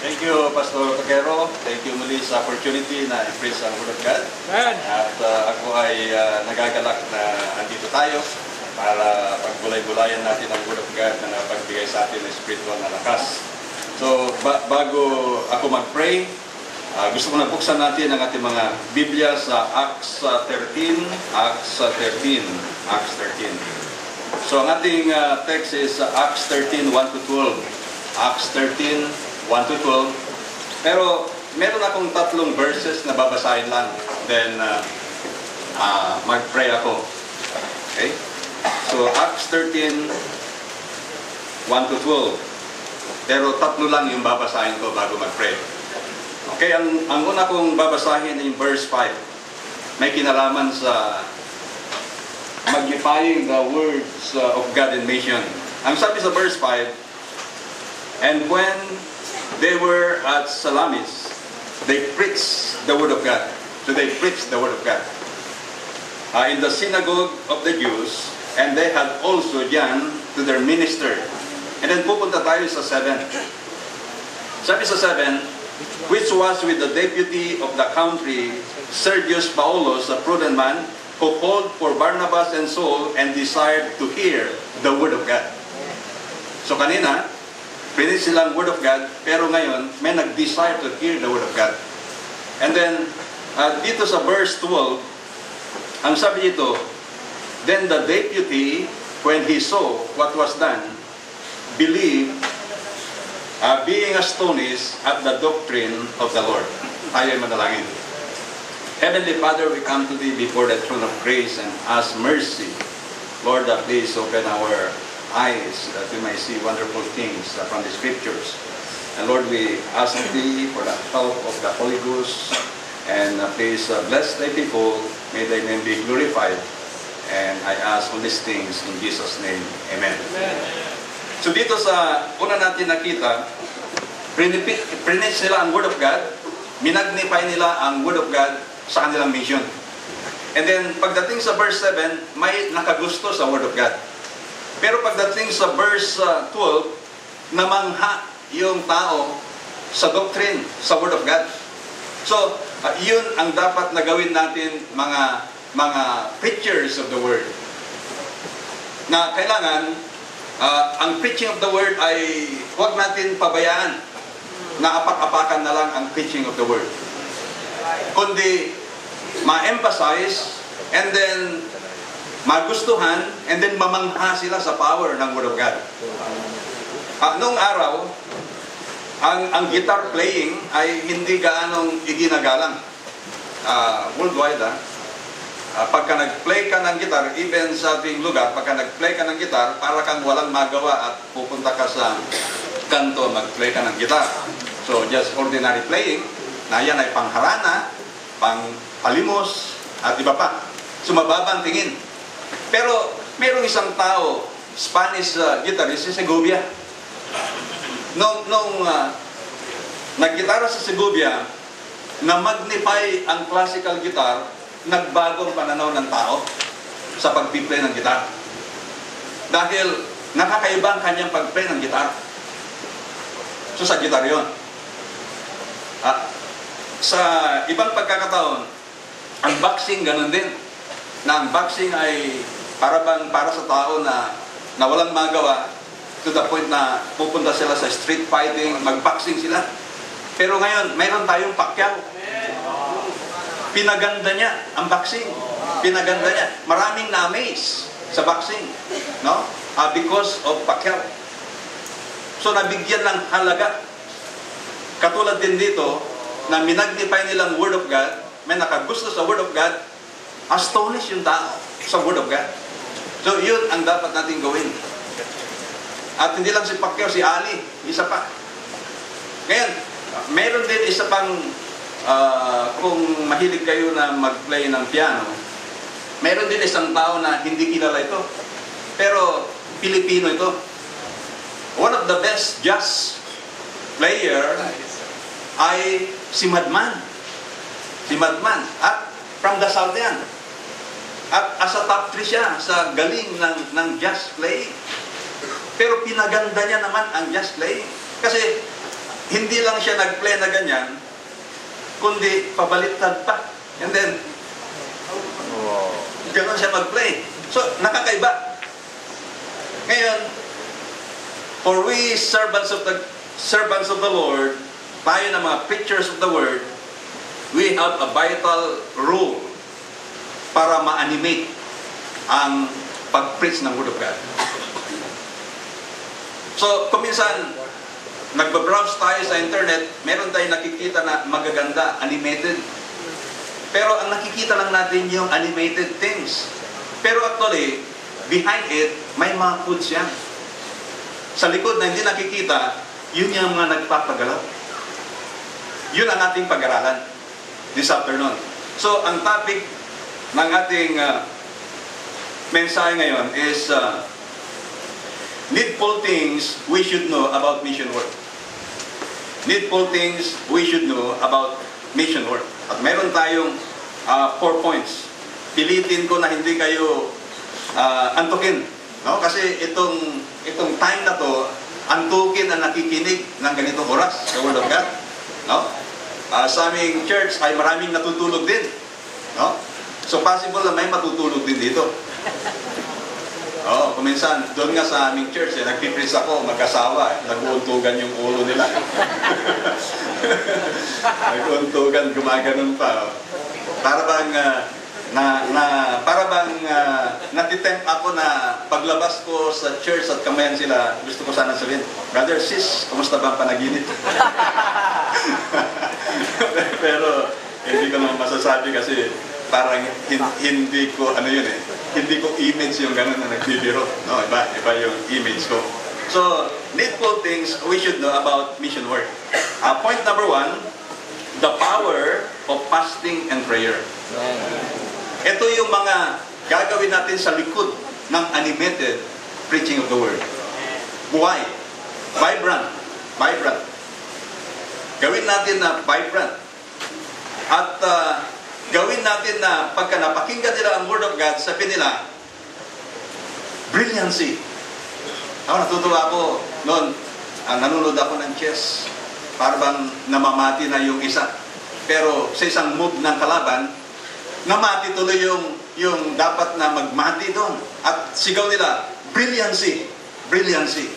Thank you, Pastor Paquero. Thank you muli sa opportunity na i-preach ang Word of God. At ako ay nagagalak na andito tayo para pagbulay-bulayan natin ang Word of God na napagbigay sa atin ng spiritual na lakas. So, bago ako mag-pray, gusto ko na buksan natin ang ating mga Biblia sa Acts 13. Acts 13. So, ang ating text is Acts 13, 1-12. Acts 13, 1-12. Pero meron akong tatlong verses na babasahin lang. Then mag-pray ako. Okay? So Acts 13, 1-12. Pero tatlo lang yung babasahin ko bago mag-pray. Okay, ang una kong babasahin ay verse 5. May kinalaman sa magnifying the words of God in mission. Ang sabi sa verse 5, and when they were at Salamis, they preached the Word of God. So they preached the Word of God in the synagogue of the Jews, and they had also John to their minister. And then pupunta tayo sa 7. Sabi sa 7, which was with the deputy of the country, Sergius Paulus, a prudent man, who called for Barnabas and Saul and desired to hear the Word of God. So kanina, pinis silang Word of God, pero ngayon, may nag-desire to hear the Word of God. And then, dito sa verse 12, ang sabi dito, then the deputy, when he saw what was done, believed, being astonished at the doctrine of the Lord. Tayo ay manalangin. Heavenly Father, we come to Thee before the throne of grace and ask mercy. Lord, please open our eyes that we may see wonderful things from the Scriptures. And Lord, we ask Thee for the help of the Holy Ghost, and please bless Thy people. May Thy name be glorified. And I ask all these things in Jesus' name. Amen. Amen. So dito sa una natin nakita, preach nila ang Word of God, minagnify nila ang Word of God sa kanilang mission. And then pagdating sa verse 7, may nakagusto sa Word of God. Pero pagdating sa verse 12, namangha yung tao sa doctrine, sa Word of God. So, yun ang dapat na gawin natin mga preachers of the Word. Na kailangan, ang preaching of the Word ay huwag natin pabayaan na apak-apakan na lang ang preaching of the Word. Kundi, ma-emphasize and then magustuhan, and then mamangha sila sa power ng Word of God. Noong araw, ang guitar playing ay hindi gaanong iginagalang. Worldwide, pagka nag-play ka ng guitar, even sa ating lugar, pagka nag-play ka ng guitar, para kang walang magawa at pupunta ka sa kanto, mag-play ka ng guitar. So, just ordinary playing, na yan ay pangharana, pangpalimos, at iba pa. So, mababang tingin. Pero, mayroong isang tao, Spanish guitarist, si Segovia. Nung naggitara sa Segovia, na magnify ang classical guitar, nagbagong pananaw ng tao sa pag-play ng gitar. Dahil nakakaiba ang kanyang pag-play ng gitar. So, sa gitar yun. Sa ibang pagkakataon, ang boxing ganun din. Na ang boxing ay para sa tao na walang magawa, to the point na pupunta sila sa street fighting, mag-boxing sila. Pero ngayon, mayroon tayong Pacquiao. Pinaganda niya ang boxing. Pinaganda niya. Maraming na-amaze sa boxing. No? Because of Pacquiao. So, nabigyan ng halaga. Katulad din dito, na minagnify nilang Word of God, may nakagusto sa Word of God, astonish yung tao sa Word of God. So, yun ang dapat natin gawin. At hindi lang si Pacquiao, si Ali, isa pa. Ngayon, mayroon din isa pang, kung mahilig kayo na mag-play ng piano, mayroon din isang tao na hindi kilala ito. Pero, Pilipino ito. One of the best jazz player ay si Madman. Si Madman. At from the South yan. At as a top 3 siya sa galing ng jazz playing. Pero pinaganda niya naman ang jazz playing. Kasi hindi lang siya nag-play na ganyan, kundi pabaliktad pa. And then, gano'n siya mag-play. So, nakakaiba. Ngayon, for we servants of the Lord, tayo na mga preachers of the Word, we have a vital role para ma-animate ang pag-preach ng Word of God. So, kuminsan, nagbabrowse tayo sa internet, meron tayong nakikita na magaganda, animated. Pero ang nakikita lang natin yung animated things. Pero actually, behind it, may mga foods yan. Sa likod na hindi nakikita, yun yung mga nagpapagalaw. Yun ang ating pag-aralan this afternoon. So, ang topic ng ating mensahe ngayon is needful things we should know about mission work. Needful things we should know about mission work. At meron tayong 4 points. Pilitin ko na hindi kayo antukin. No? Kasi itong time na to, antukin ang nakikinig ng ganitong oras sa Word of God. No? Sa aming church ay maraming natutulog din. No? So possible na may matutulog din dito. Kuminsan, doon nga sa aming church, nagpipreach ako, mag-asawa, nag-uuntugan yung ulo nila. Nag-uuntugan, gumaganon pa. Para bang, natitempt ako na paglabas ko sa church at kamayan sila, gusto ko sana sabihin, Brother, sis, kumusta ba ang panaginip? Pero, hindi ko naman masasabi kasi parang hindi ko, hindi ko image yung gano'n na nagbibiro. No, iba yung image ko. So, needful things we should know about mission work. Point number 1, the power of fasting and prayer. Ito yung mga gagawin natin sa likod ng animated preaching of the Word. Buhay. Vibrant. Vibrant. Gawin natin na vibrant. At gawin natin na pagka napakinggan nila ang Word of God, sabihin nila, brilliancy. Natutuwa ako noon, nanonood ako ng chess, para bang namamati na yung isa. Pero sa isang move ng kalaban, namati tuloy yung dapat na magmati doon. At sigaw nila, brilliancy. Brilliancy.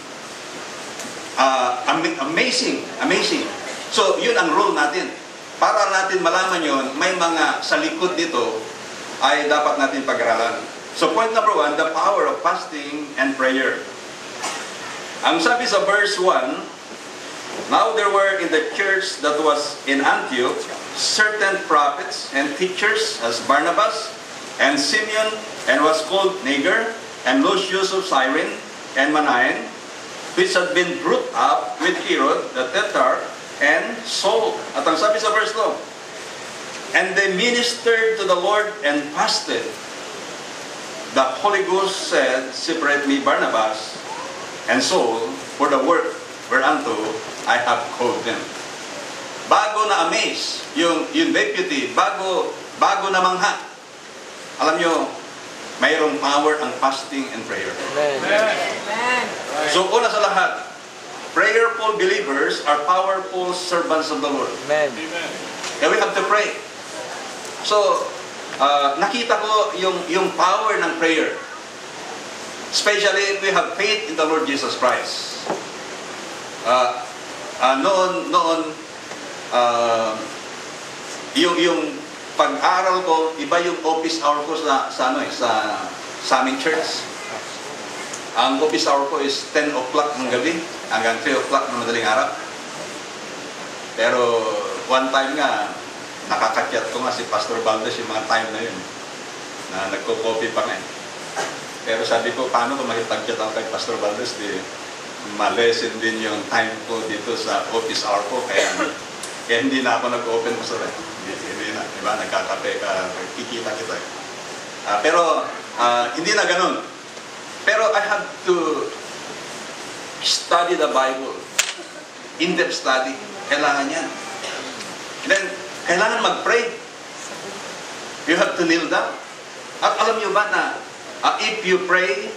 Amazing. Amazing. So, yun ang role natin. Para natin malaman yon, may mga sa likod dito ay dapat natin pag-aralan. So point number 1, the power of fasting and prayer. Ang sabi sa verse 1, now there were in the church that was in Antioch certain prophets and teachers as Barnabas and Simeon and was called Niger and Lucius of Cyrene and Manaen, which had been brought up with Herod the Tetrarch and Saul. At ang sabi sa verse 2, and they ministered to the Lord and fasted. The Holy Ghost said, separate me Barnabas and Saul for the work whereunto I have called them. Bago na amaze yung deputy, bago na mangha. Alam nyo, mayroong power ang fasting and prayer. Amen. So una sa lahat, prayerful believers are powerful servants of the Lord. Amen. And we have to pray. So, nakita ko yung power ng prayer. Especially if we have faith in the Lord Jesus Christ. Yung pag-aral ko, iba yung office hour ko sa aming church. Ang office hour ko is 10 o'clock ng gabi hanggang 3 o'clock ng madaling araw. Pero one time nga, nakakakyat ko nga si Pastor Valdez yung mga time na yun. Na nagko-copy pa nga. Pero sabi ko, paano kung makipag-chat ako kay Pastor Valdez, di ma-lessen din yung time ko dito sa office hour ko. Kaya hindi na ako nag-open Pastor. Hindi na, diba? Nagkakape ka, kikita kita. Pero hindi na ganun. Pero I have to study the Bible. In-depth study. Kailangan yan. And then, kailangan mag-pray. You have to kneel down. At alam nyo ba na if you pray,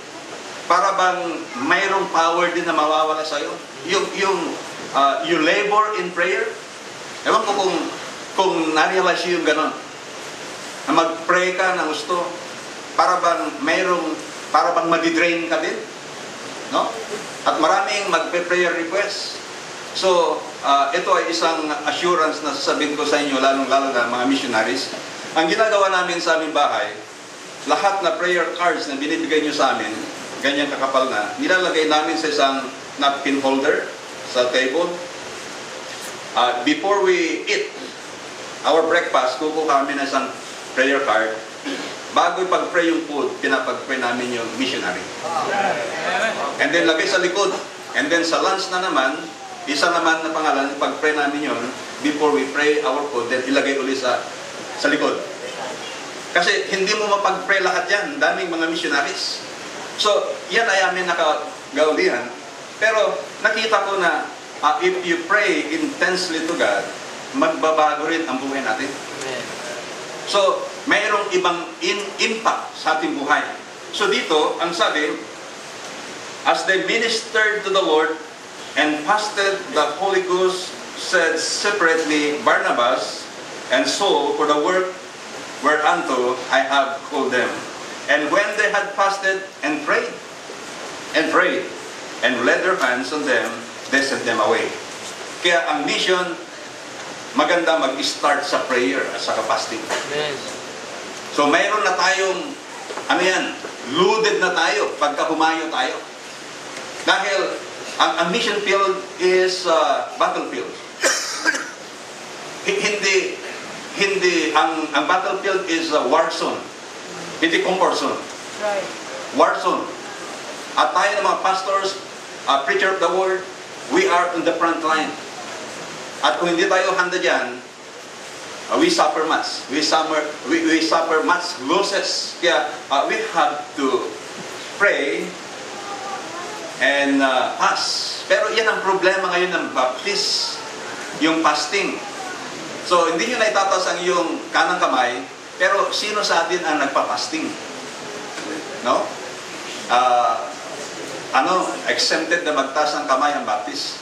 para bang mayroong power din na mawawala sa'yo? you labor in prayer. Ewan ko kung na-realize yung ganon. Na mag-pray ka na gusto, para bang madidrain ka din. No? At maraming magpe-prayer request. So, ito ay isang assurance na sasabihin ko sa inyo, lalong-lalo na mga missionaries. Ang ginagawa namin sa aming bahay, lahat na prayer cards na binibigay nyo sa amin, ganyan kakapal na, nilalagay namin sa isang napkin holder sa table. Before we eat our breakfast, kukuha kami ng isang prayer card. Bago ipag-pray yung food, pinapag-pray namin yung missionary. And then lagay sa likod. And then sa lunch na naman, isa naman na pangalan, ipag-pray namin yun, before we pray our food, then ilagay ulit sa likod. Kasi hindi mo mapag-pray lahat yan. Daming mga missionaries. So, yan ay amin nakagaulihan. Pero nakita ko na if you pray intensely to God, magbabago rin ang buhay natin. So, mayroong ibang impact sa ating buhay. So dito, ang sabi, as they ministered to the Lord and fasted, the Holy Ghost said separately, Barnabas and Saul for the work whereunto I have called them. And when they had fasted and prayed, and laid their hands on them, they sent them away. Kaya ang mission, maganda mag-start sa prayer at sa fasting. So mayroon na tayong, loaded na tayo pagka humayo tayo. Dahil ang mission field is battlefield. Ang battlefield is war zone. Hindi comfort zone. Right. War zone. At tayo ng mga pastors, preacher of the word, we are in the front line. At kung hindi tayo handa dyan, we suffer much. We suffer much losses. Kaya we have to pray and fast. Pero yan ang problema ngayon ng Baptist, yung fasting. So, hindi nyo na itataas ang iyong kanang kamay, pero sino sa atin ang nagpa-fasting? No? Exempted na magtaas ng kamay ang Baptist.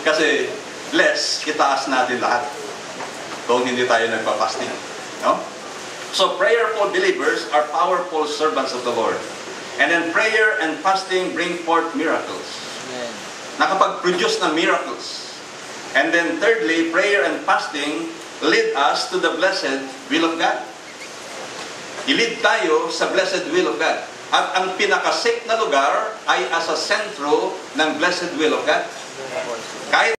Kasi less, itaas natin lahat kung hindi tayo nagpa-fasting. No? So, prayerful believers are powerful servants of the Lord. And then prayer and fasting bring forth miracles. Nakapag-produce ng miracles. And then thirdly, prayer and fasting lead us to the blessed will of God. I-lead tayo sa blessed will of God. At ang pinaka-safe na lugar ay as a sentro ng blessed will of God. Kahit